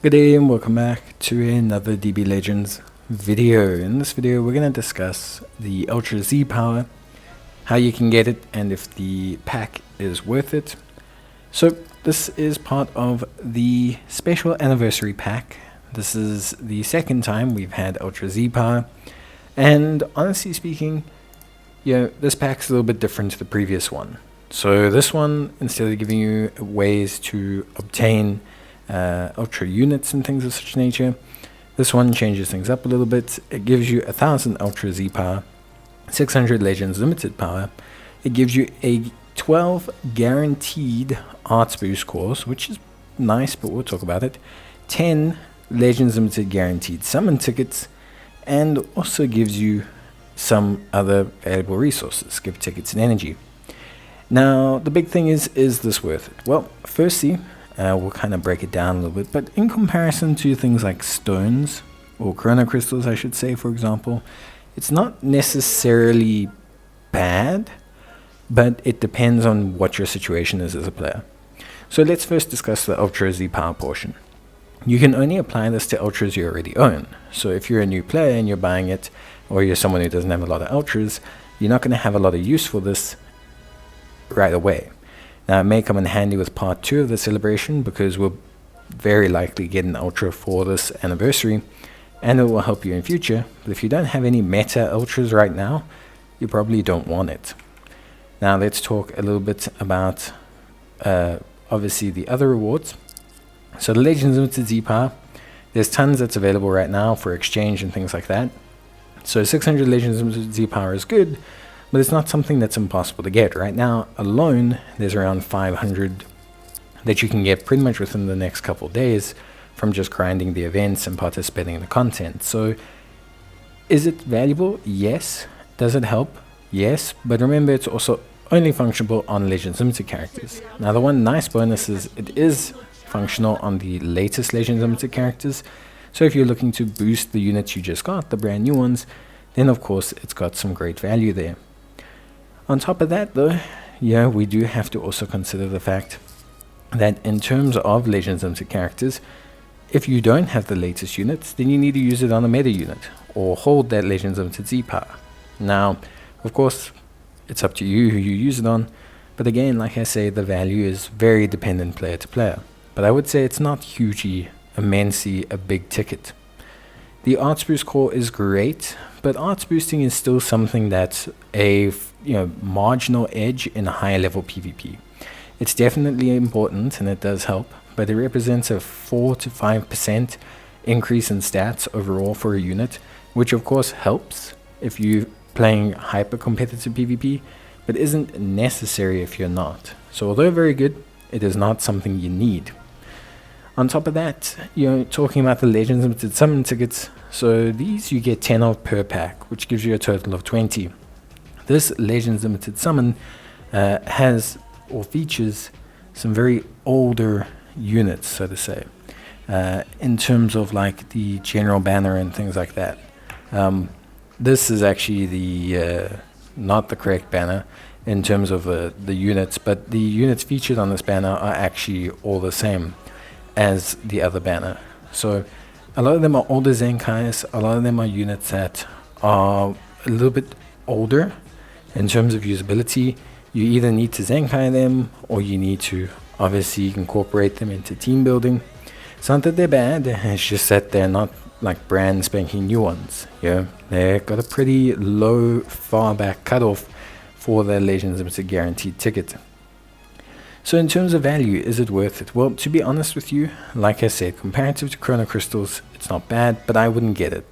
Good day and welcome back to another DB Legends video. In this video we're going to discuss the Ultra Z power, how you can get it, and if the pack is worth it. So this is part of the special anniversary pack. This is the second time we've had Ultra Z power, and honestly speaking, this pack's a little bit different to the previous one. So this one, instead of giving you ways to obtain ultra units and things of such nature, this one changes things up a little bit. It gives you 1000 Ultra Z power, 600 Legends Limited power. It gives you a 12 guaranteed Arts Boost cores, which is nice, but we'll talk about it. 10 Legends Limited guaranteed summon tickets, and also gives you some other valuable resources, gift tickets and energy. Now the big thing is this worth it? Well, firstly, we'll kind of break it down a little bit, but in comparison to things like stones or chrono crystals, I should say, for example, it's not necessarily bad, but it depends on what your situation is as a player. So let's first discuss the Ultra Z power portion. You can only apply this to ultras you already own. So if you're a new player and you're buying it, or you're someone who doesn't have a lot of ultras, you're not going to have a lot of use for this right away. Now it may come in handy with part 2 of the celebration, because we'll very likely get an ultra for this anniversary, and it will help you in future. But if you don't have any meta ultras right now, you probably don't want it. Now let's talk a little bit about obviously the other rewards. So the Legends Limited Z power, there's tons that's available right now for exchange and things like that. So 600 Legends Limited Z power is good, but it's not something that's impossible to get. Right now alone, there's around 500 that you can get pretty much within the next couple of days from just grinding the events and participating in the content. So is it valuable? Yes. Does it help? Yes. But remember, it's also only functional on Legends Limited characters. Now the one nice bonus is it is functional on the latest Legends Limited characters. So if you're looking to boost the units you just got, the brand new ones, then of course it's got some great value there. On top of that though, we do have to also consider the fact that in terms of Legends Limited characters, if you don't have the latest units, then you need to use it on a meta unit, or hold that Legends Limited Z power. Now, of course, it's up to you who you use it on, but again, like I say, the value is very dependent player to player. But I would say it's not hugely, immensely a big ticket. The Arts Boost core is great, but Arts Boosting is still something that's a marginal edge in a higher level PvP. It's definitely important and it does help, but it represents a 4 to 5% increase in stats overall for a unit, which of course helps if you're playing hyper competitive PvP, but isn't necessary if you're not. So although very good, it is not something you need. On top of that, talking about the Legends Limited summon tickets, so these you get 10 of per pack, which gives you a total of 20. This Legends Limited summon has or features some very older units, so to say, in terms of like the general banner and things like that. This is actually the not the correct banner in terms of the units, but the units featured on this banner are actually all the same as the other banner. So a lot of them are older Zenkais, a lot of them are units that are a little bit older in terms of usability. You either need to Zenkai them, or you need to obviously incorporate them into team building. It's not that they're bad, it's just that they're not like brand spanking new ones. They've got a pretty low far back cutoff for their Legends Limited guaranteed ticket. So in terms of value, is it worth it? Well, to be honest with you, like I said, comparative to Chrono Crystals, it's not bad, but I wouldn't get it.